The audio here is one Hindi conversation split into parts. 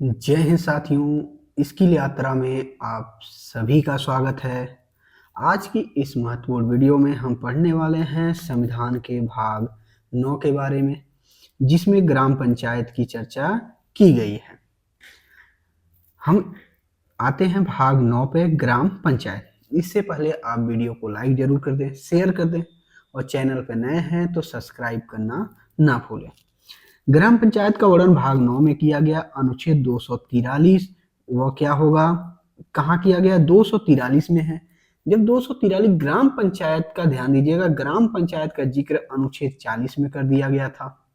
जय हिंद साथियों, स्किल यात्रा में आप सभी का स्वागत है। आज की इस महत्वपूर्ण वीडियो में हम पढ़ने वाले हैं संविधान के भाग 9 के बारे में, जिसमें ग्राम पंचायत की चर्चा की गई है। हम आते हैं भाग 9 पे, ग्राम पंचायत। इससे पहले आप वीडियो को लाइक जरूर कर दें, शेयर कर दें और चैनल पर नए हैं तो सब्सक्राइब करना ना भूलें। ग्राम पंचायत का वर्णन भाग 9 में किया गया। अनुच्छेद 243 वह क्या होगा, कहाँ किया गया? 243 में है। जब 243 ग्राम पंचायत का ध्यान दीजिएगा, ग्राम पंचायत का जिक्र अनुच्छेद 40 में कर दिया गया था।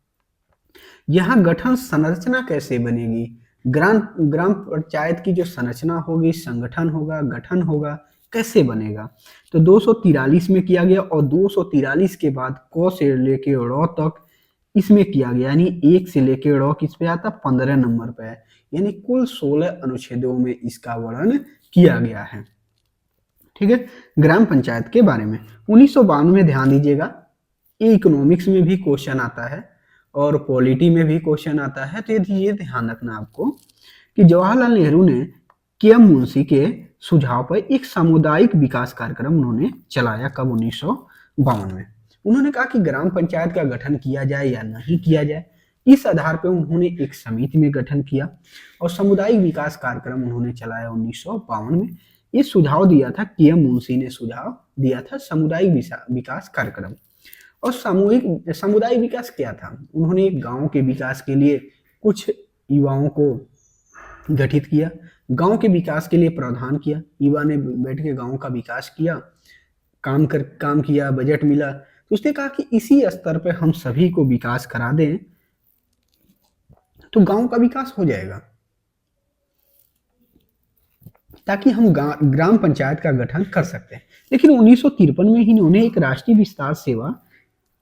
यहाँ गठन संरचना कैसे बनेगी? ग्राम ग्राम पंचायत की जो संरचना होगी, संगठन होगा, गठन होगा, कैसे बनेगा? तो 243 में किया गया और 243 के बाद क से लेके ड़ तक इसमें किया गया, यानी 1 से लेके ड़ किस पे आता? 15 नंबर पे है, यानी कुल 16 अनुच्छेदों में इसका वर्णन किया गया है। ठीक है, ग्राम पंचायत के बारे में 1992 में ध्यान दीजिएगा, इकोनॉमिक्स में भी क्वेश्चन आता है और पॉलिटी में भी क्वेश्चन आता है। तो ये ध्यान रखना आपको कि जवाहरलाल नेहरू ने के.एम. मुंशी के सुझाव पर एक सामुदायिक विकास कार्यक्रम उन्होंने चलाया। कब? 1952 में। उन्होंने कहा कि ग्राम पंचायत का गठन किया जाए या नहीं किया जाए। इस आधार पर उन्होंने एक समिति में गठन किया और सामुदायिक विकास कार्यक्रम उन्होंने चलाया 1952 में। ये सुझाव दिया था, के.एम. मुंशी ने सुझाव दिया था सामुदायिक विकास कार्यक्रम। और सामुदायिक विकास क्या था? उन्होंने एक गांव के विकास के लिए कुछ युवाओं को गठित किया, गांव के विकास के लिए प्रावधान किया। युवा ने बैठ के गांव का विकास किया, काम किया, बजट मिला, तो उसने कहा कि इसी स्तर पर हम सभी को विकास करा दें तो गांव का विकास हो जाएगा, ताकि हम ग्राम पंचायत का गठन कर सकते हैं। लेकिन 1953 में ही इन्होंने एक राष्ट्रीय विस्तार सेवा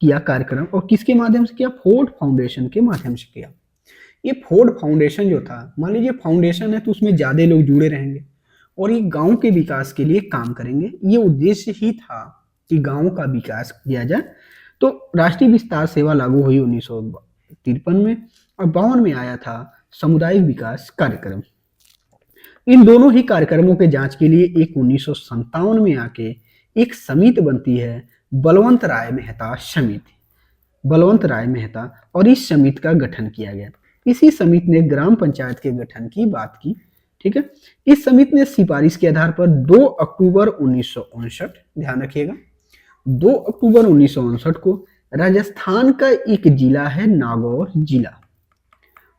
किया कार्यक्रम, और किसके माध्यम से किया? फोर्ड फाउंडेशन के माध्यम से किया। ये फोर्ड फाउंडेशन जो था, मान लीजिए फाउंडेशन है तो उसमें ज्यादा लोग जुड़े रहेंगे और ये गांव के विकास के लिए काम करेंगे। ये उद्देश्य ही था कि गांव का विकास किया जाए। तो राष्ट्रीय विस्तार सेवा लागू हुई 1953 में और 52 में आया था सामुदायिक विकास कार्यक्रम। इन दोनों ही कार्यक्रमों के जांच के लिए एक 1957 में आके एक समिति बनती है, बलवंत राय मेहता समिति, बलवंत राय मेहता, और इस समिति का गठन किया गया। इसी समिति ने ग्राम पंचायत के गठन की बात की। ठीक है, इस समिति ने सिफारिश के आधार पर 2 अक्टूबर 1959, ध्यान रखिएगा, 2 अक्टूबर 1959 को राजस्थान का एक जिला है नागौर जिला।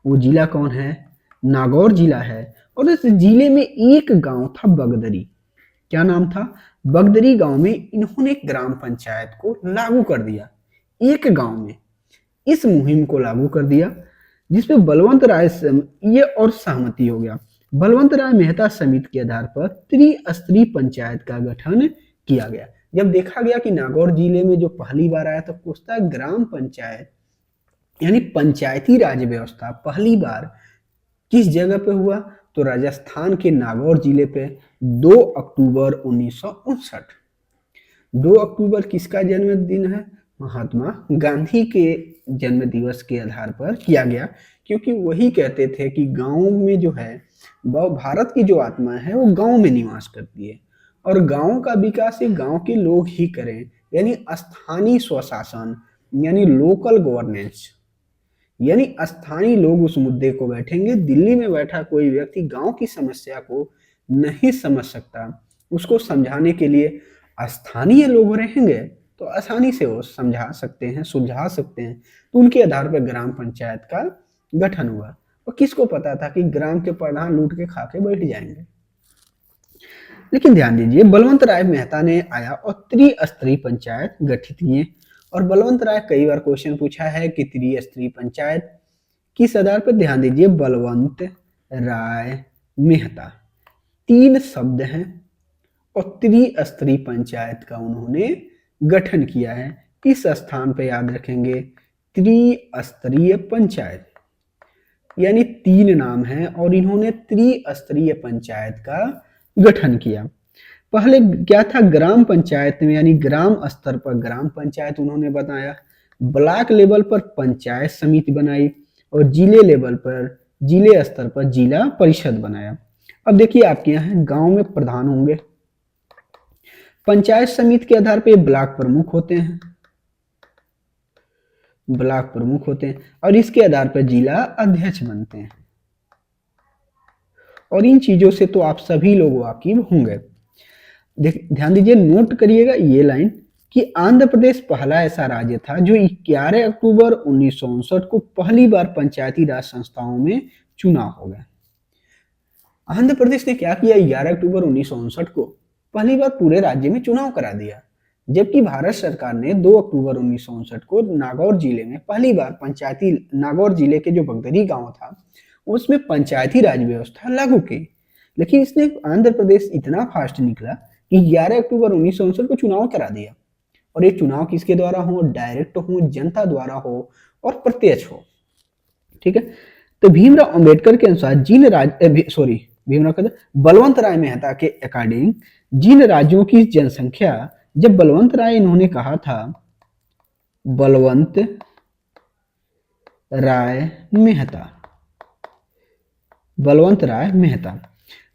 वो जिला कौन है? नागौर जिला है। और इस जिले में एक गांव था बगदरी। क्या नाम था? बगदरी गांव में इन्होंने ग्राम पंचायत को लागू कर दिया। एक गांव में इस मुहिम को लागू कर दिया, जिसमें बलवंत राय ये और सहमति हो गया। बलवंत राय मेहता समिति के आधार पर त्रिस्तरीय पंचायत का गठन किया गया। जब देखा गया कि नागौर जिले में जो पहली बार आया तो पूछता ग्राम पंचायत यानी पंचायती राज व्यवस्था पहली बार किस जगह पे हुआ? तो राजस्थान के नागौर जिले पे 2 अक्टूबर 1959। 2 अक्टूबर किसका जन्मदिन है? महात्मा गांधी के जन्म दिवस के आधार पर किया गया, क्योंकि वही कहते थे कि गांव में जो है, भारत की जो आत्मा है वो गांव में निवास करती है और गांव का विकास ये गांव के लोग ही करें, यानी स्थानीय स्वशासन, यानी लोकल गवर्नेंस, यानी स्थानीय लोग उस मुद्दे को बैठेंगे। दिल्ली में बैठा कोई व्यक्ति गांव की समस्या को नहीं समझ सकता, उसको समझाने के लिए स्थानीय लोग रहेंगे तो आसानी से वो समझा सकते हैं, सुलझा सकते हैं। तो उनके आधार पर ग्राम पंचायत का गठन हुआ। और किसको पता था कि ग्राम के प्रधान लूट के खा के बैठ जाएंगे। लेकिन ध्यान दीजिए, बलवंत राय मेहता ने आया और त्रिस्तरीय पंचायत गठित किए। और बलवंत राय कई बार क्वेश्चन पूछा है कि त्रिस्तरीय पंचायत किस आधार पर? ध्यान दीजिए, बलवंत राय मेहता 3 शब्द हैं और त्रिस्तरीय पंचायत का उन्होंने गठन किया है। इस स्थान पर याद रखेंगे त्रिस्तरीय पंचायत, यानी 3 नाम हैं और इन्होंने त्रिस्तरीय पंचायत का गठन किया। पहले क्या था? ग्राम पंचायत में, यानी ग्राम स्तर पर ग्राम पंचायत उन्होंने बनाया, ब्लॉक लेवल पर पंचायत समिति बनाई और जिले लेवल पर जिले स्तर पर जिला परिषद बनाया। अब देखिए आपके यहाँ गांव में प्रधान होंगे, पंचायत समिति के आधार पर ब्लॉक प्रमुख होते हैं, ब्लॉक प्रमुख होते हैं, और इसके आधार पर जिला अध्यक्ष बनते हैं। और इन चीजों से तो आप सभी लोग वाकिफ होंगे। ध्यान दीजिए, नोट करिएगा ये लाइन कि आंध्र प्रदेश पहला ऐसा राज्य था जो 11 अक्टूबर 1959 को पहली बार पंचायती राज संस्थाओं में चुनाव हो गया। आंध्र प्रदेश ने क्या किया, 11 अक्टूबर 1959 को पहली बार पूरे राज्य में चुनाव करा दिया, जबकि भारत सरकार ने 2 अक्टूबर 1959 को नागौर जिले में पहली बार पंचायती, नागौर जिले के जो बगदरी गांव था उसमें पंचायती राज व्यवस्था लागू की। लेकिन इसने आंध्र प्रदेश इतना फास्ट निकला कि 11 अक्टूबर 1959 को चुनाव करा दिया। और ये चुनाव किसके द्वारा हो, डायरेक्ट हो, जनता द्वारा हो और प्रत्यक्ष हो। ठीक है, तो भीमराव अंबेडकर के अनुसार बलवंत राय मेहता के अकॉर्डिंग जिन राज्यों की जनसंख्या, जब बलवंत राय इन्होंने कहा था, बलवंत राय मेहता, बलवंत राय मेहता,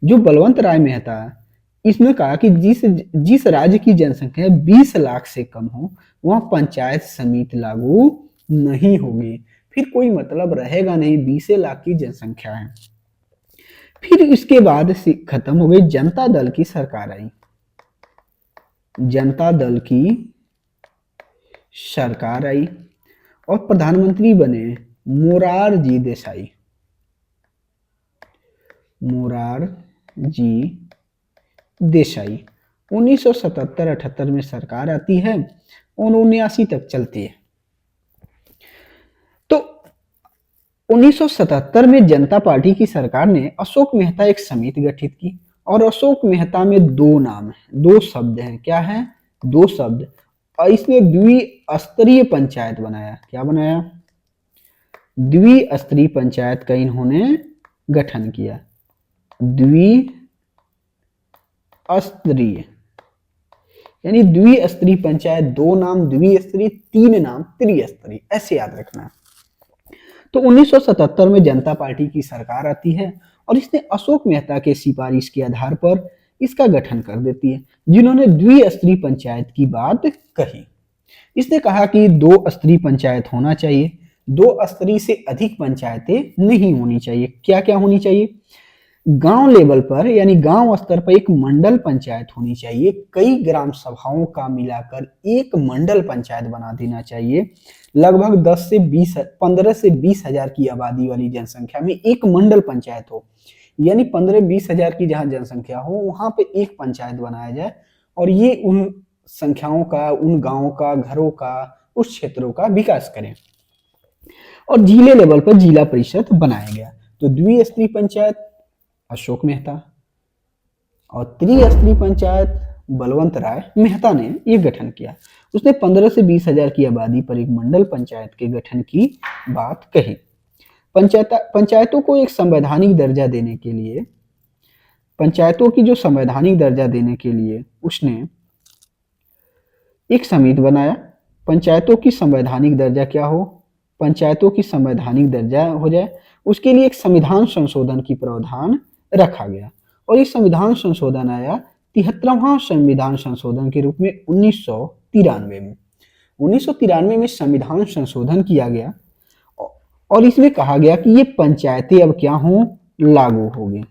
जो बलवंत राय मेहता, इसने कहा कि जिस राज्य की जनसंख्या 20 लाख से कम हो वहां पंचायत समिति लागू नहीं होगी। फिर कोई मतलब रहेगा नहीं, 20 लाख की जनसंख्या है। फिर इसके बाद से खत्म हो गई, जनता दल की सरकार आई, जनता दल की सरकार आई और प्रधानमंत्री बने मोरारजी देसाई, मोरारजी देसाई। 1977-78 में सरकार आती है और 79 तक चलती है। तो 1977 में जनता पार्टी की सरकार ने अशोक मेहता एक समिति गठित की और अशोक मेहता में 2 नाम है, 2 शब्द हैं। क्या है? 2 शब्द। और इसने द्विस्तरीय पंचायत बनाया। क्या बनाया? द्विस्तरीय पंचायत का इन्होंने गठन किया। द्विस्तरीय यानी द्विस्तरीय पंचायत, 2 नाम द्विस्तरीय, 3 नाम त्रिस्तरीय, ऐसे याद रखना। तो 1977 में जनता पार्टी की सरकार आती है और इसने अशोक मेहता के सिफारिश के आधार पर इसका गठन कर देती है, जिन्होंने द्विस्तरीय पंचायत की बात कही। इसने कहा कि 2 स्तरीय पंचायत होना चाहिए, 2 स्तरीय से अधिक पंचायतें नहीं होनी चाहिए। क्या क्या होनी चाहिए? गांव लेवल पर यानी गांव स्तर पर एक मंडल पंचायत होनी चाहिए, कई ग्राम सभाओं का मिलाकर एक मंडल पंचायत बना देना चाहिए। लगभग 15 से 20 हजार की आबादी वाली जनसंख्या में एक मंडल पंचायत हो, यानी 15-20 हजार की जहां जनसंख्या हो वहां पे एक पंचायत बनाया जाए और ये उन संख्याओं का, उन गांवों का, घरों का, उस क्षेत्रों का विकास करें। और जिले लेवल पर जिला परिषद बनाया गया। तो द्विस्तरीय पंचायत अशोक मेहता और त्रिस्तरीय पंचायत बलवंत राय मेहता ने यह गठन किया। उसने 15 से 20 हजार की आबादी पर एक मंडल पंचायत के गठन की बात कही। पंचायतों को एक संवैधानिक दर्जा देने के लिए, पंचायतों की जो संवैधानिक दर्जा देने के लिए उसने एक समिति बनाया। पंचायतों की संवैधानिक दर्जा क्या हो? पंचायतों की संवैधानिक दर्जा हो जाए, उसके लिए एक संविधान संशोधन की प्रावधान रखा गया और ये संविधान संशोधन आया 73वां संविधान संशोधन के रूप में 1993 में। 1993 में संविधान संशोधन किया गया और इसमें कहा गया कि ये पंचायतें अब क्या हों? लागू होगी।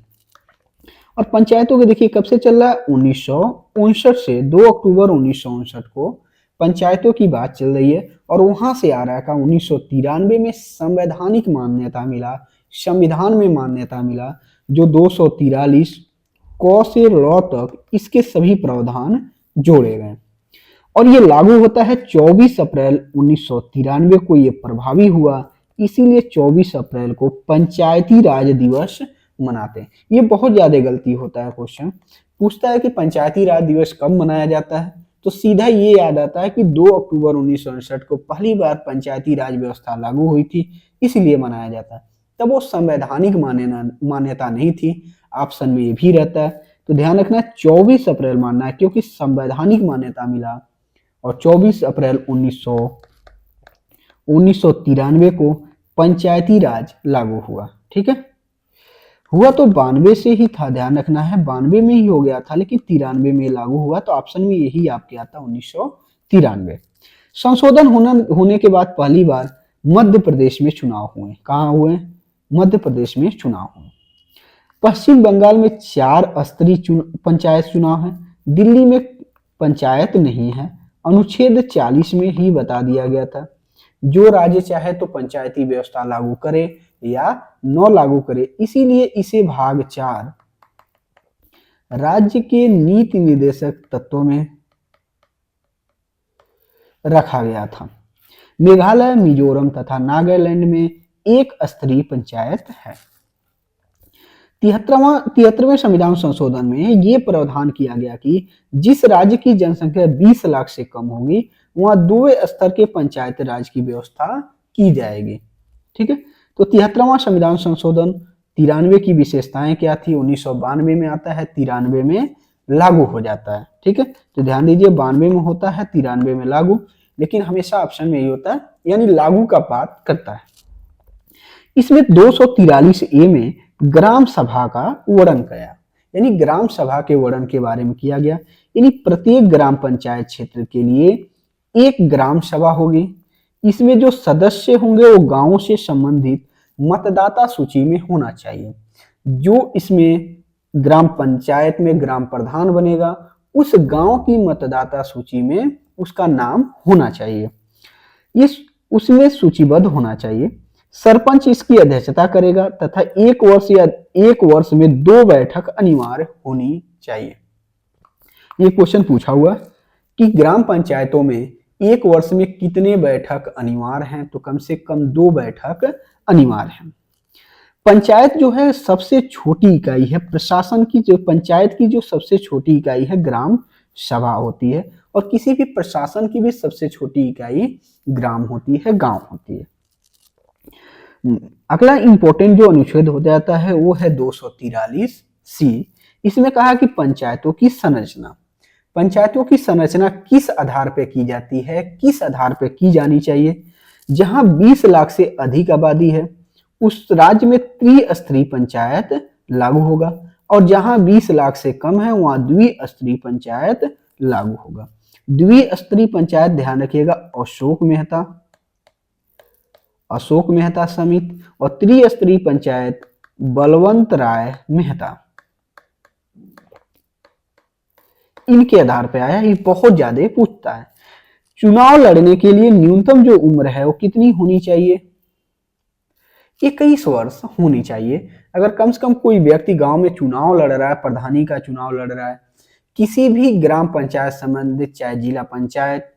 और पंचायतों के देखिए कब से चल रहा है? 1959 से 2 अक्टूबर 1959 को पंचायतों की बात चल रही है और वहां से आ रहा है 1993 में संवैधानिक मान्यता मिला, संविधान में मान्यता मिला, जो 243 क से ल तक इसके सभी प्रावधान जोड़े गए और ये लागू होता है 24 अप्रैल 1993 को ये प्रभावी हुआ। इसीलिए 24 अप्रैल को पंचायती राज दिवस मनाते हैं। ये बहुत ज्यादा गलती होता है, क्वेश्चन पूछता है कि पंचायती राज दिवस कब मनाया जाता है, तो सीधा ये याद आता है कि 2 अक्टूबर 1959 को पहली बार पंचायती राज व्यवस्था लागू हुई थी, इसलिए मनाया जाता है। तब वो संवैधानिक मान्यता नहीं थी, ऑप्शन में ये भी रहता है। तो ध्यान रखना 24 अप्रैल मानना है क्योंकि संवैधानिक मान्यता मिला और 24 अप्रैल 1993 को पंचायती राज लागू हुआ। ठीक है। हुआ तो 92 से ही था, ध्यान रखना है 92 में ही हो गया था, लेकिन 93 में लागू हुआ, तो ऑप्शन में यही आपके आता 1993। संशोधन होने के बाद पहली बार मध्य प्रदेश में चुनाव हुए। कहाँ हुए? मध्य प्रदेश में चुनाव हुए। पश्चिम बंगाल में 4 स्तरीय पंचायत चुनाव है। दिल्ली में पंचायत नहीं है। अनुच्छेद 40 में ही बता दिया गया था जो राज्य चाहे तो पंचायती व्यवस्था लागू करे या न लागू करे, इसीलिए इसे भाग 4 राज्य के नीति निर्देशक तत्वों में रखा गया था। मेघालय, मिजोरम तथा नागालैंड में 1 स्तरीय पंचायत है। 73वें संविधान संशोधन में ये प्रावधान किया गया कि जिस राज्य की जनसंख्या 20 लाख से कम होगी वहां 2 स्तर के पंचायत राज की व्यवस्था की जाएगी। ठीक है, तो 73वां संविधान संशोधन 93 की विशेषताएं क्या थी? 1992 में आता है, 93 में लागू हो जाता है। ठीक है, तो ध्यान दीजिए 92 में होता है, 93 में लागू, लेकिन हमेशा ऑप्शन में यही होता है, यानी लागू का बात करता है। इसमें 243A में ग्राम सभा का वर्णन किया, यानी ग्राम सभा के वर्णन के बारे में किया गया, यानी प्रत्येक ग्राम पंचायत क्षेत्र के लिए एक ग्राम सभा होगी। इसमें जो सदस्य होंगे वो गांवों से संबंधित मतदाता सूची में होना चाहिए। जो इसमें ग्राम पंचायत में ग्राम प्रधान बनेगा उस गांव की मतदाता सूची में उसका नाम होना चाहिए, इस उसमें सूचीबद्ध होना चाहिए। सरपंच इसकी अध्यक्षता करेगा तथा 1 वर्ष या 1 वर्ष में 2 बैठक अनिवार्य होनी चाहिए। ये क्वेश्चन पूछा हुआ कि ग्राम पंचायतों में 1 वर्ष में कितने बैठक अनिवार्य हैं, तो कम से कम 2 बैठक अनिवार्य हैं। पंचायत जो है सबसे छोटी इकाई है, प्रशासन की जो पंचायत की जो सबसे छोटी इकाई है ग्राम सभा होती है, और किसी भी प्रशासन की भी सबसे छोटी इकाई ग्राम होती है, गांव होती है। अगला इंपॉर्टेंट जो अनुच्छेद हो जाता है वो है 243C। इसमें कहा कि पंचायतों की संरचना, पंचायतों की संरचना किस आधार पर की जाती है, किस आधार पर की जानी चाहिए। जहां 20 लाख से अधिक आबादी है उस राज्य में त्रिस्तरीय पंचायत लागू होगा, और जहां 20 लाख से कम है वहां द्विस्तरीय पंचायत लागू होगा। द्विस्तरीय पंचायत ध्यान रखिएगा अशोक मेहता समिति, और त्रिस्तरीय पंचायत बलवंत राय मेहता, इनके आधार पर आया। ये बहुत ज्यादा पूछता है। चुनाव लड़ने के लिए न्यूनतम जो उम्र है वो कितनी होनी चाहिए? 21 वर्ष होनी चाहिए। अगर कम से कम कोई व्यक्ति गांव में चुनाव लड़ रहा है, प्रधानी का चुनाव लड़ रहा है, किसी भी ग्राम पंचायत संबंधित, चाहे जिला पंचायत,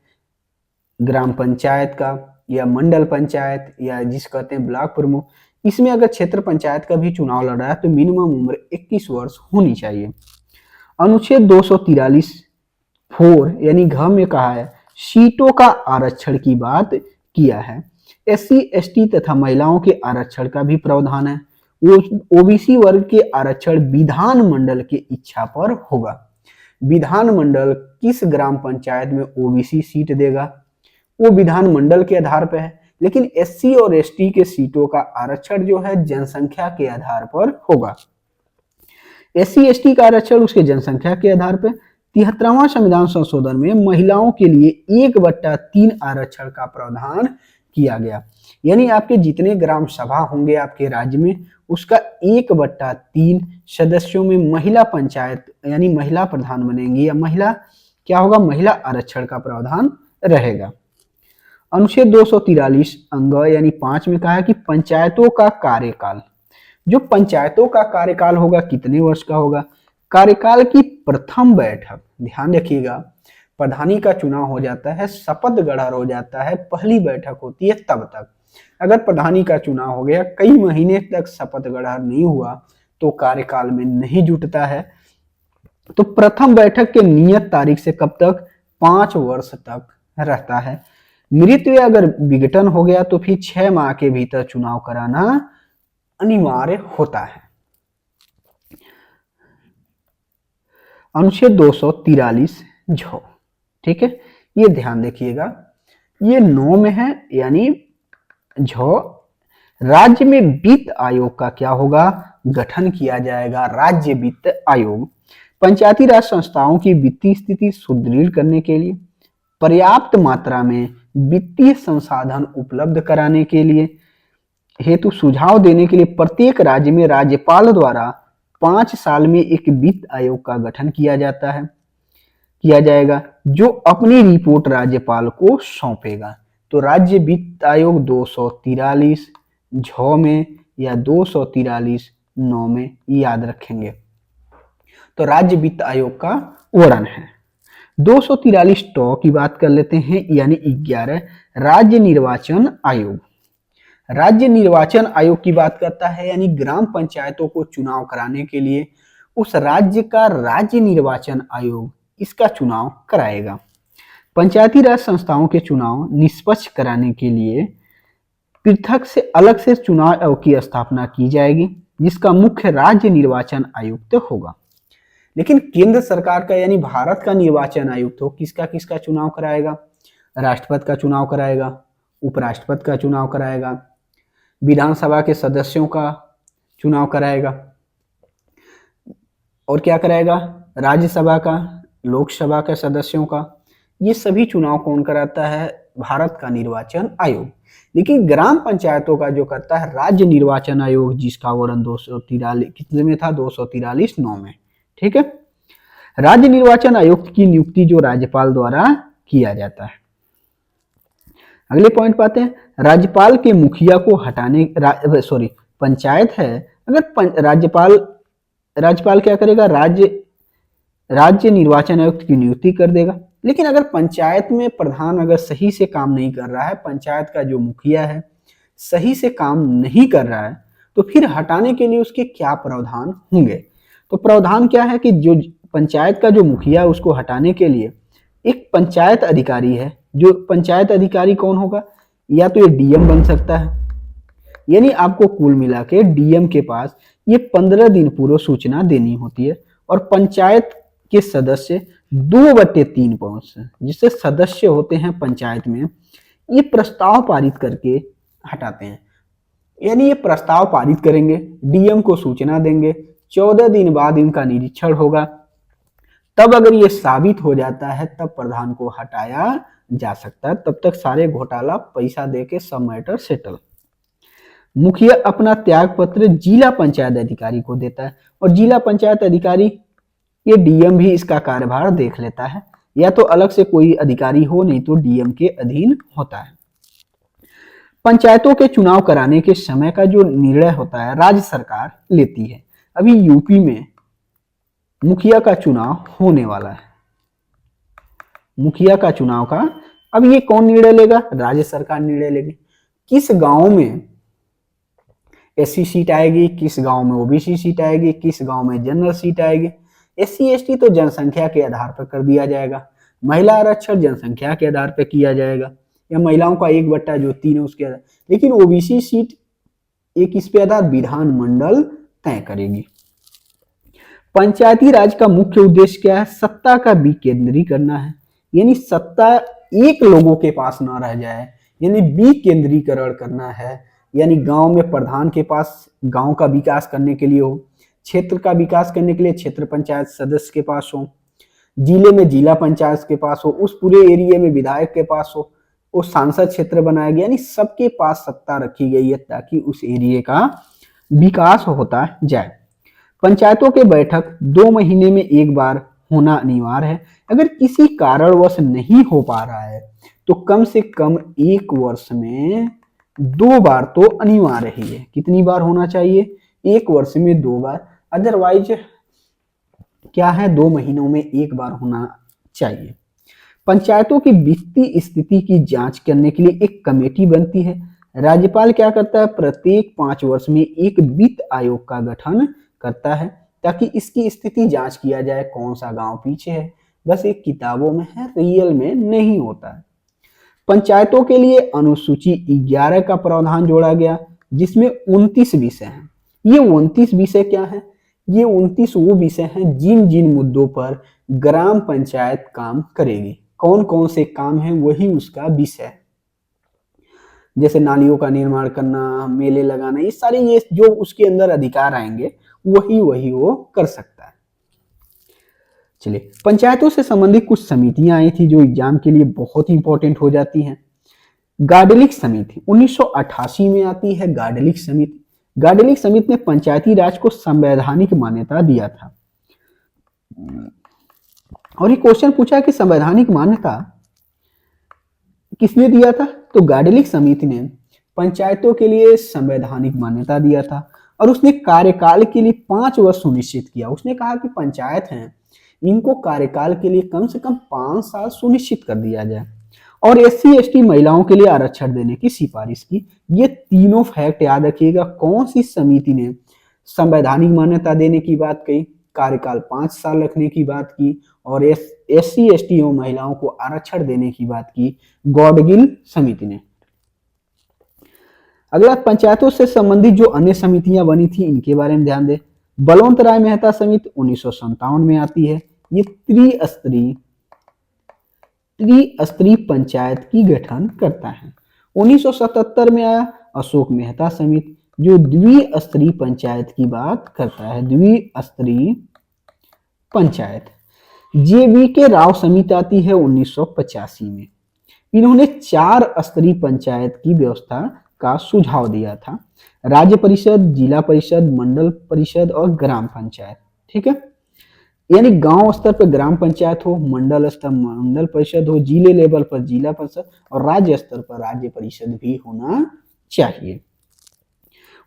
ग्राम पंचायत का, या मंडल पंचायत, या जिस कहते हैं ब्लॉक प्रमुख, इसमें अगर क्षेत्र पंचायत का भी चुनाव लड़ रहा है तो मिनिमम उम्र 21 वर्ष होनी चाहिए। अनुच्छेद 243(4) यानी घ में कहा है सीटों का आरक्षण की बात किया है। SC ST तथा महिलाओं के आरक्षण का भी प्रावधान है। OBC वर्ग के आरक्षण विधानमंडल के इच्छा पर होगा। विधानमंडल किस ग्राम पंचायत में OBC सीट देगा वो विधानमंडल के आधार पर है, लेकिन SC और ST के सीटों का आरक्षण जो है जनसंख्या के आधार पर होगा। SC ST का आरक्षण उसके जनसंख्या के आधार पर। 73वां संविधान संशोधन में महिलाओं के लिए 1/3 आरक्षण का प्रावधान किया गया, यानी आपके जितने ग्राम सभा होंगे आपके राज्य में उसका 1/3 सदस्यों में महिला पंचायत यानी महिला प्रधान बनेंगी, या महिला क्या होगा, महिला आरक्षण का प्रावधान रहेगा। अनुच्छेद 243 अंग यानी 5 में कहा है कि पंचायतों का कार्यकाल, जो पंचायतों का कार्यकाल होगा कितने वर्ष का होगा? कार्यकाल की प्रथम बैठक, ध्यान रखिएगा, प्रधानी का चुनाव हो जाता है, शपथ ग्रहण हो जाता है, पहली बैठक होती है तब तक। अगर प्रधानी का चुनाव हो गया, कई महीने तक शपथ ग्रहण नहीं हुआ तो कार्यकाल में नहीं जुटता है। तो प्रथम बैठक के नियत तारीख से कब तक? 5 वर्ष तक रहता है। मृत्यु या अगर विघटन हो गया तो फिर 6 माह के भीतर चुनाव कराना अनिवार्य होता है। अनुच्छेद 243 झ, ठीक है, ये ध्यान देखिएगा, ये 9 में है, यानी झ राज्य में वित्त आयोग का क्या होगा, गठन किया जाएगा, राज्य वित्त आयोग। पंचायती राज संस्थाओं की वित्तीय स्थिति सुदृढ़ करने के लिए, पर्याप्त मात्रा में वित्तीय संसाधन उपलब्ध कराने के लिए हेतु सुझाव देने के लिए प्रत्येक राज्य में राज्यपाल द्वारा 5 साल में एक वित्त आयोग का गठन किया जाएगा, जो अपनी रिपोर्ट राज्यपाल को सौंपेगा। तो राज्य वित्त आयोग 243 झ में या 243 9 में याद रखेंगे। तो राज्य वित्त आयोग का वर्णन है। 243 टॉ की बात कर लेते हैं, यानी 11 राज्य निर्वाचन आयोग। राज्य निर्वाचन आयोग की बात करता है, यानी ग्राम पंचायतों को चुनाव कराने के लिए उस राज्य का राज्य निर्वाचन आयोग इसका चुनाव कराएगा। पंचायती राज संस्थाओं के चुनाव निष्पक्ष कराने के लिए पृथक से अलग से चुनाव आयोग की स्थापना की जाएगी, जिसका मुख्य राज्य निर्वाचन आयुक्त होगा। लेकिन केंद्र सरकार का यानी भारत का निर्वाचन आयुक्त हो किसका चुनाव कराएगा, राष्ट्रपति का चुनाव कराएगा, उपराष्ट्रपति का चुनाव कराएगा, विधानसभा के सदस्यों का चुनाव कराएगा, और क्या कराएगा, राज्यसभा का, लोकसभा के सदस्यों का। ये सभी चुनाव कौन कराता है, भारत का निर्वाचन आयोग। लेकिन ग्राम पंचायतों का जो करता है राज्य निर्वाचन आयोग, जिसका वर्णन 243 कितने में था, 243 9 में। ठीक है। राज्य निर्वाचन आयोग की नियुक्ति जो राज्यपाल द्वारा किया जाता है। अगले पॉइंट पाते हैं, राज्यपाल के मुखिया को हटाने पंचायत है, अगर राज्यपाल क्या करेगा, राज्य निर्वाचन आयुक्त की नियुक्ति कर देगा। लेकिन अगर पंचायत में प्रधान अगर सही से काम नहीं कर रहा है, पंचायत का जो मुखिया है सही से काम नहीं कर रहा है, तो फिर हटाने के लिए उसके क्या प्रावधान होंगे। तो प्रावधान क्या है कि जो पंचायत का जो मुखिया है उसको हटाने के लिए एक पंचायत अधिकारी है। जो पंचायत अधिकारी कौन होगा, या तो ये डीएम बन सकता है, यानी आपको कुल मिला के डीएम के पास ये 15 दिन पूर्व सूचना देनी होती है। और पंचायत के सदस्य 2/3 पहुंच, जिससे सदस्य होते हैं पंचायत में, ये प्रस्ताव पारित करके हटाते हैं। यानी ये प्रस्ताव पारित करेंगे, डीएम को सूचना देंगे, 14 दिन बाद इनका निरीक्षण होगा, तब अगर ये साबित हो जाता है तब प्रधान को हटाया जा सकता है। तब तक सारे घोटाला पैसा देके सब मैटर सेटल। मुखिया अपना त्याग पत्र जिला पंचायत अधिकारी को देता है, और जिला पंचायत अधिकारी ये डीएम भी इसका कार्यभार देख लेता है, या तो अलग से कोई अधिकारी हो, नहीं तो डीएम के अधीन होता है। पंचायतों के चुनाव कराने के समय का जो निर्णय होता है राज्य सरकार लेती है। अभी यूपी में मुखिया का चुनाव होने वाला है, मुखिया का चुनाव का अब ये कौन निर्णय लेगा, राज्य सरकार निर्णय लेगी। किस गांव में एससी सीट आएगी, किस गांव में ओबीसी सीट आएगी, किस गांव में जनरल सीट आएगी। एससी एसटी तो जनसंख्या के आधार पर कर दिया जाएगा, महिला आरक्षण जनसंख्या के आधार पर किया जाएगा, या महिलाओं का 1/3 है उसके आधार। लेकिन ओबीसी सीट एक इस पे आधार विधानमंडल तय करेगी। पंचायती राज का मुख्य उद्देश्य क्या है, सत्ता का विकेंद्रीकरण है, यानी सत्ता एक लोगों के पास ना रह जाए, यानी विकेंद्रीकरण करना है। यानी गांव में प्रधान के पास गांव का विकास करने के लिए हो, क्षेत्र का विकास करने के लिए क्षेत्र पंचायत सदस्य के पास हो, जिले में जिला पंचायत के पास हो, उस पूरे एरिया में विधायक के पास हो, वो सांसद क्षेत्र बनाया गया, यानी सबके पास सत्ता रखी गई है ताकि उस एरिया का विकास होता जाए। पंचायतों के बैठक 2 महीने में एक बार होना अनिवार्य है। अगर किसी कारणवश नहीं हो पा रहा है तो कम से कम 1 वर्ष में 2 बार तो अनिवार्य ही है। कितनी बार होना चाहिए, 1 वर्ष में 2 बार, अदरवाइज क्या है 2 महीनों में 1 बार होना चाहिए। पंचायतों की वित्तीय स्थिति की जांच करने के लिए एक कमेटी बनती है। राज्यपाल क्या करता है, प्रत्येक 5 वर्ष में एक वित्त आयोग का गठन करता है ताकि इसकी स्थिति जांच किया जाए, कौन सा गांव पीछे है। बस एक किताबों में है, रियल में नहीं होता है। पंचायतों के लिए अनुसूची 11 का प्रावधान जोड़ा गया, जिसमें 29 विषय हैं। ये 29 विषय क्या है, ये 29 वो विषय हैं जिन जिन मुद्दों पर ग्राम पंचायत काम करेगी। कौन कौन से काम है वही उसका विषय। जैसे नालियों का निर्माण करना, मेले लगाना, ये सारे ये जो उसके अंदर अधिकार आएंगे वही वही वो कर सकता है। चलिए, पंचायतों से संबंधित कुछ समितियां आई थी जो एग्जाम के लिए बहुत इंपॉर्टेंट हो जाती हैं। गाडलिक समिति 1988 में आती है। गाडलिक समिति, गाडलिक समिति ने पंचायती राज को संवैधानिक मान्यता दिया था। और ये क्वेश्चन पूछा कि संवैधानिक मान्यता किसने दिया था? तो गाडलिक समिति ने पंचायतों के लिए संवैधानिक मान्यता दिया था और उसने कार्यकाल के लिए 5 वर्ष सुनिश्चित किया। उसने कहा कि पंचायत हैं, इनको कार्यकाल के लिए कम से कम 5 साल सुनिश्चित कर दिया जाए और एससी एसटी महिलाओं के लिए आरक्षण देने की सिफारिश की। ये तीनों फैक्ट याद रखिएगा। कौन सी समिति ने संवैधानिक मान्यता देने की बात कही, कार्यकाल 5 साल रखने की बात की और एससी एसटी और महिलाओं को आरक्षण देने की बात की? गॉडगिल समिति ने। अगला, पंचायतों से संबंधित जो अन्य समितियां बनी थी इनके बारे में ध्यान दें। बलवंत राय मेहता समिति 1957 में आती है। ये त्रिस्तरीय पंचायत की गठन करता है। 1977 में आया अशोक मेहता समिति जो द्विस्तरीय पंचायत की बात करता है। द्विस्तरीय पंचायत। जेबी के राव समिति आती है 1985 में। इन्होंने 4 स्तरीय पंचायत की व्यवस्था का सुझाव दिया था। राज्य परिषद, जिला परिषद, मंडल परिषद और ग्राम पंचायत। ठीक है, यानी गांव स्तर पर ग्राम पंचायत हो, मंडल स्तर मंडल परिषद हो, जिले लेवल पर जिला परिषद और राज्य स्तर पर राज्य परिषद भी होना चाहिए।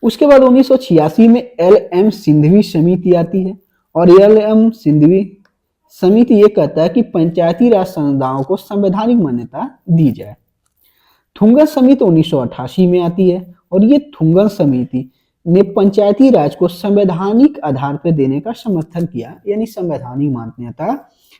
उसके बाद 1986 में एल.एम. सिंघवी समिति आती है और एल.एम. सिंघवी समिति ये कहता है कि पंचायती राज संस्थाओं को संवैधानिक मान्यता दी जाए। थुंगन समिति 1988 में आती है और ये थुंगन समिति ने पंचायती राज को संवैधानिक आधार पर देने का समर्थन किया, यानी संवैधानिक मान्यता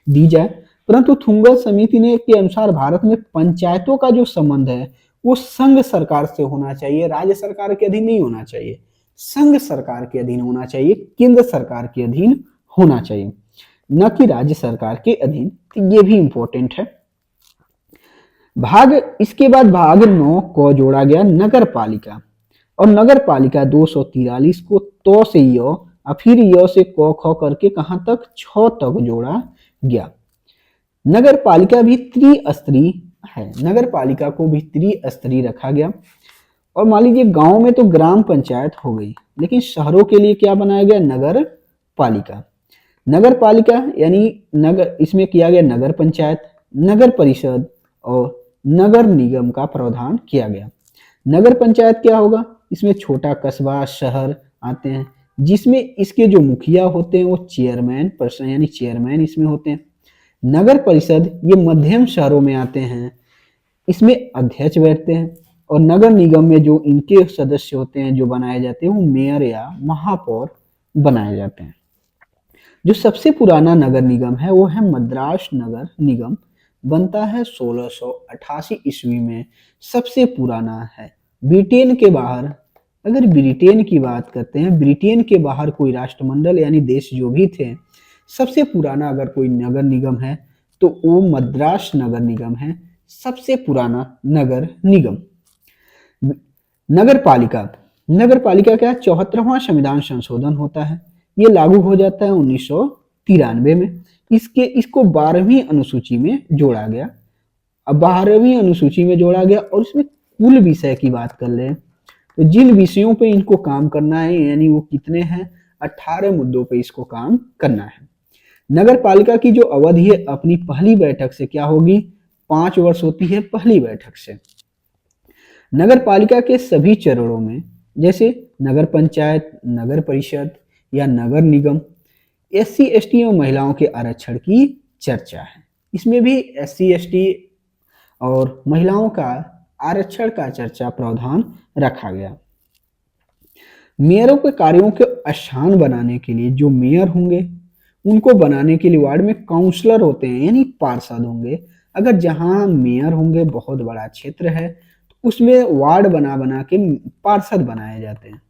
दी जाए। परंतु थुंगन समिति ने के अनुसार भारत में पंचायतों का जो संबंध है वो संघ सरकार से होना चाहिए, राज्य सरकार के अधीन नहीं होना चाहिए, संघ सरकार के अधीन होना चाहिए, केंद्र सरकार के अधीन होना चाहिए, न कि राज्य सरकार के अधीन। तो ये भी इंपॉर्टेंट है। इसके बाद भाग 9 को जोड़ा गया नगर पालिका और नगर पालिका 243 को तो से य और फिर य से क ख करके कहां तक 6 तक जोड़ा गया। नगर पालिका भी त्रिस्तरीय है, नगर पालिका को भी त्रिस्तरीय रखा गया। और मान लीजिए गांव में तो ग्राम पंचायत हो गई, लेकिन शहरों के लिए क्या बनाया गया? नगर पालिका। नगर पालिका यानी नगर, इसमें किया गया नगर पंचायत, नगर परिषद और नगर निगम का प्रावधान किया गया। नगर पंचायत क्या होगा? इसमें छोटा कस्बा शहर आते हैं, जिसमें इसके जो मुखिया होते हैं वो चेयरमैन पर्सन यानी चेयरमैन इसमें होते हैं। नगर परिषद ये मध्यम शहरों में आते हैं, इसमें अध्यक्ष बैठते हैं। और नगर निगम में जो इनके सदस्य होते हैं जो बनाए जाते हैं वो मेयर या महापौर बनाए जाते हैं। जो सबसे पुराना नगर निगम है वो है मद्रास नगर निगम, बनता है 1688 ईस्वी में, सबसे पुराना है। ब्रिटेन के बाहर, अगर ब्रिटेन की बात करते हैं, ब्रिटेन के बाहर कोई राष्ट्रमंडल यानी देश जो भी थे, सबसे पुराना अगर कोई नगर निगम है तो वो मद्रास नगर निगम है, सबसे पुराना नगर निगम। नगर पालिका, नगर पालिका क्या? 74वां संविधान संशोधन होता है, ये लागू हो जाता है 1993 में। इसको 12वीं अनुसूची में जोड़ा गया। अब 12वीं अनुसूची में जोड़ा गया और इसमें कुल विषय की बात कर ले तो जिन विषयों पे इनको काम करना है, यानी वो कितने हैं? 18 मुद्दों पे इसको काम करना है। नगर पालिका की जो अवधि है अपनी पहली बैठक से क्या होगी? 5 वर्ष होती है पहली बैठक से। नगर पालिका के सभी चरणों में, जैसे नगर पंचायत, नगर परिषद या नगर निगम, एससी एसटी और महिलाओं के आरक्षण की चर्चा है। इसमें भी एससी एसटी और महिलाओं का आरक्षण का चर्चा प्रावधान रखा गया। मेयरों के कार्यों के आसान बनाने के लिए जो मेयर होंगे उनको बनाने के लिए वार्ड में काउंसलर होते हैं यानी पार्षद होंगे। अगर जहां मेयर होंगे बहुत बड़ा क्षेत्र है तो उसमें वार्ड बना बना के पार्षद बनाए जाते हैं।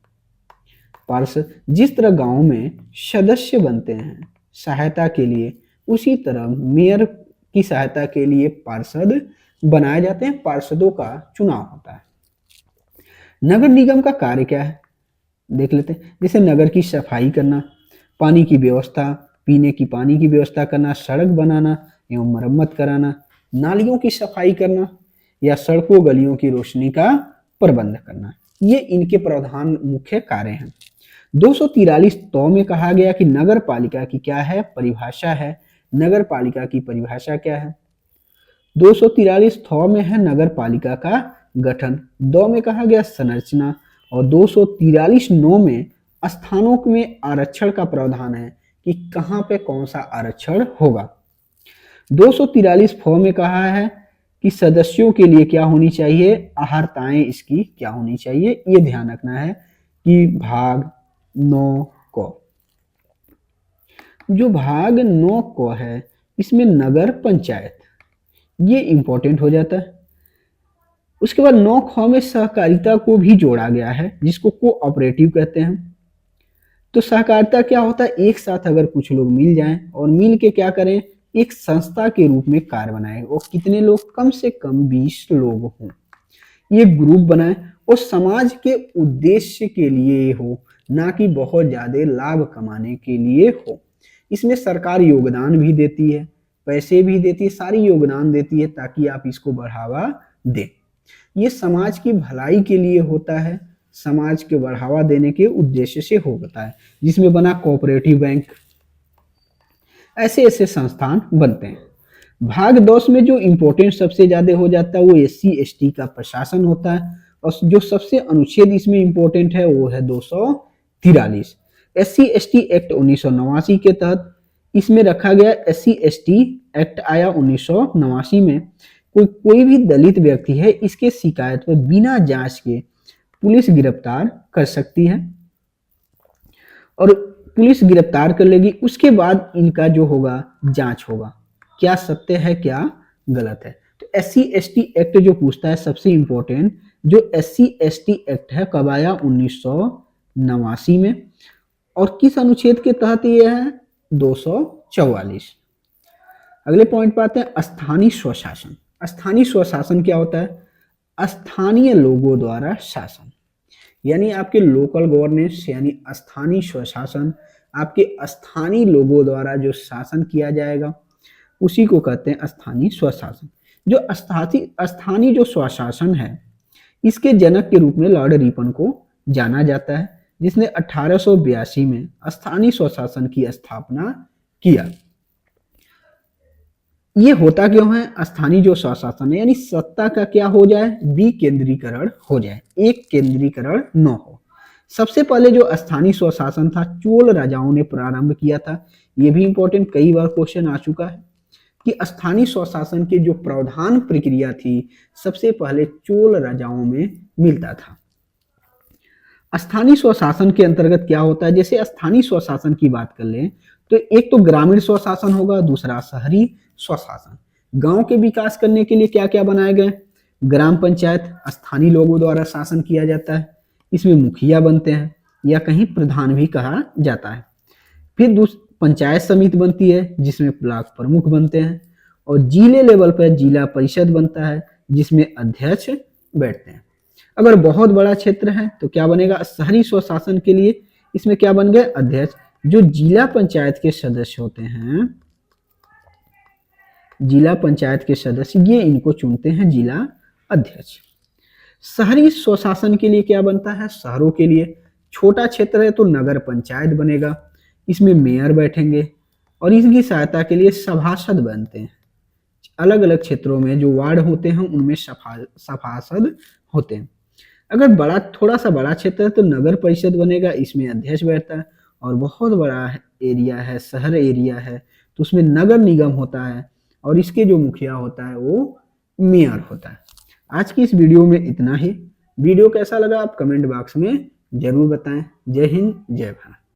पार्षद जिस तरह गांव में सदस्य बनते हैं सहायता के लिए, उसी तरह मेयर की सहायता के लिए पार्षद बनाए जाते हैं, पार्षदों का चुनाव होता है। नगर निगम का कार्य क्या है, देख लेते हैं। जैसे नगर की सफाई करना, पानी की व्यवस्था, पीने की पानी की व्यवस्था करना, सड़क बनाना एवं मरम्मत कराना, नालियों की सफाई करना या सड़कों गलियों की रोशनी का प्रबंध करना, ये इनके प्रधान मुख्य कार्य हैं। 243 तो में कहा गया कि नगर पालिका की क्या है, परिभाषा है। नगर पालिका की परिभाषा क्या है? 243 में है नगर पालिका का गठन, 2 में कहा गया संरचना, और 243 में स्थानों में आरक्षण का प्रावधान है कि कहां पे कौन सा आरक्षण होगा। 243 में कहा है कि सदस्यों के लिए क्या होनी चाहिए, अहर्ताएं इसकी क्या होनी चाहिए, ये ध्यान रखना है कि भाग 9 को, जो भाग 9 को है इसमें नगर पंचायत, ये इंपॉर्टेंट हो जाता है। उसके बाद 9 ख में सहकारिता को भी जोड़ा गया है, जिसको कोऑपरेटिव कहते हैं। तो सहकारिता क्या होता है, एक साथ अगर कुछ लोग मिल जाएं और मिल के क्या करें, एक संस्था के रूप में कार्य बनाए, और कितने लोग, कम से कम 20 लोग हों, ये ग्रुप बनाए और समाज के उद्देश्य के लिए हो, ना कि बहुत ज्यादा लाभ कमाने के लिए हो। इसमें सरकार योगदान भी देती है, पैसे भी देती है, सारी योगदान देती है ताकि आप इसको बढ़ावा दें। ये समाज की भलाई के लिए होता है, समाज के बढ़ावा देने के उद्देश्य से होता है, जिसमें बना कोऑपरेटिव बैंक, ऐसे ऐसे संस्थान बनते हैं। भाग 10 में जो इम्पोर्टेंट सबसे ज्यादा हो जाता है वो SC ST का प्रशासन होता है, और जो सबसे अनुच्छेद इसमें इम्पोर्टेंट है वो है 243। SC ST एक्ट 1989 के तहत इसमें रखा गया, SC ST एक्ट आया 1989 में। कोई भी दलित व्यक्ति है, इसके शिकायत पर बिना जांच के पुलिस गिरफ्तार कर सकती है, और पुलिस गिरफ्तार कर लेगी, उसके बाद इनका जो होगा जांच होगा, क्या सत्य है क्या गलत है। तो SC ST एक्ट जो पूछता है सबसे इंपॉर्टेंट, जो SC ST एक्ट है कब आया, 1989 में, और किस अनुच्छेद के तहत ये है, 244। अगले पॉइंट पर आते हैं, स्थानीय स्वशासन। स्थानीय स्वशासन क्या होता है, स्थानीय लोगों द्वारा शासन, यानी आपके लोकल गवर्नेंस, यानी स्थानीय स्वशासन, आपके स्थानीय लोगों द्वारा जो शासन किया जाएगा उसी को कहते हैं स्थानीय स्वशासन। जो स्थानीय जो स्वशासन है, इसके जनक के रूप में लॉर्ड रिपन को जाना जाता है, जिसने 1882 में स्थानीय स्वशासन की स्थापना किया। ये होता क्यों है, स्थानीय जो स्वशासन है, यानी सत्ता का क्या हो जाए, विकेंद्रीकरण हो जाए, एक केंद्रीकरण न हो। सबसे पहले जो स्थानीय स्वशासन था चोल राजाओं ने प्रारंभ किया था। ये भी इंपॉर्टेंट, कई बार क्वेश्चन आ चुका है कि स्थानीय स्वशासन की जो प्रावधान प्रक्रिया थी सबसे पहले चोल राजाओं में मिलता था। स्थानीय स्वशासन के अंतर्गत क्या होता है, जैसे स्थानीय स्वशासन की बात कर लें तो एक तो ग्रामीण स्वशासन होगा, दूसरा शहरी स्वशासन। गांव के विकास करने के लिए क्या क्या बनाए गए, ग्राम पंचायत, स्थानीय लोगों द्वारा शासन किया जाता है, इसमें मुखिया बनते हैं या कहीं प्रधान भी कहा जाता है। फिर पंचायत समिति बनती है जिसमें ब्लॉक प्रमुख बनते हैं, और जिले लेवल पर जिला परिषद बनता है जिसमें अध्यक्ष बैठते हैं। अगर बहुत बड़ा क्षेत्र है तो क्या बनेगा, शहरी स्वशासन के लिए इसमें क्या बन गए, अध्यक्ष। जो जिला पंचायत के सदस्य होते हैं, जिला पंचायत के सदस्य, ये इनको चुनते हैं जिला अध्यक्ष। शहरी स्वशासन के लिए क्या बनता है, शहरों के लिए छोटा क्षेत्र है तो नगर पंचायत बनेगा, इसमें मेयर बैठेंगे और इसकी सहायता के लिए सभासद बनते हैं। अलग अलग क्षेत्रों में जो वार्ड होते हैं उनमें सभासद होते हैं। अगर थोड़ा सा बड़ा क्षेत्र है तो नगर परिषद बनेगा, इसमें अध्यक्ष बैठता है, और बहुत बड़ा एरिया है, शहर एरिया है, तो उसमें नगर निगम होता है और इसके जो मुखिया होता है वो मेयर होता है। आज की इस वीडियो में इतना ही। वीडियो कैसा लगा आप कमेंट बॉक्स में जरूर बताएं। जय हिंद, जय भारत।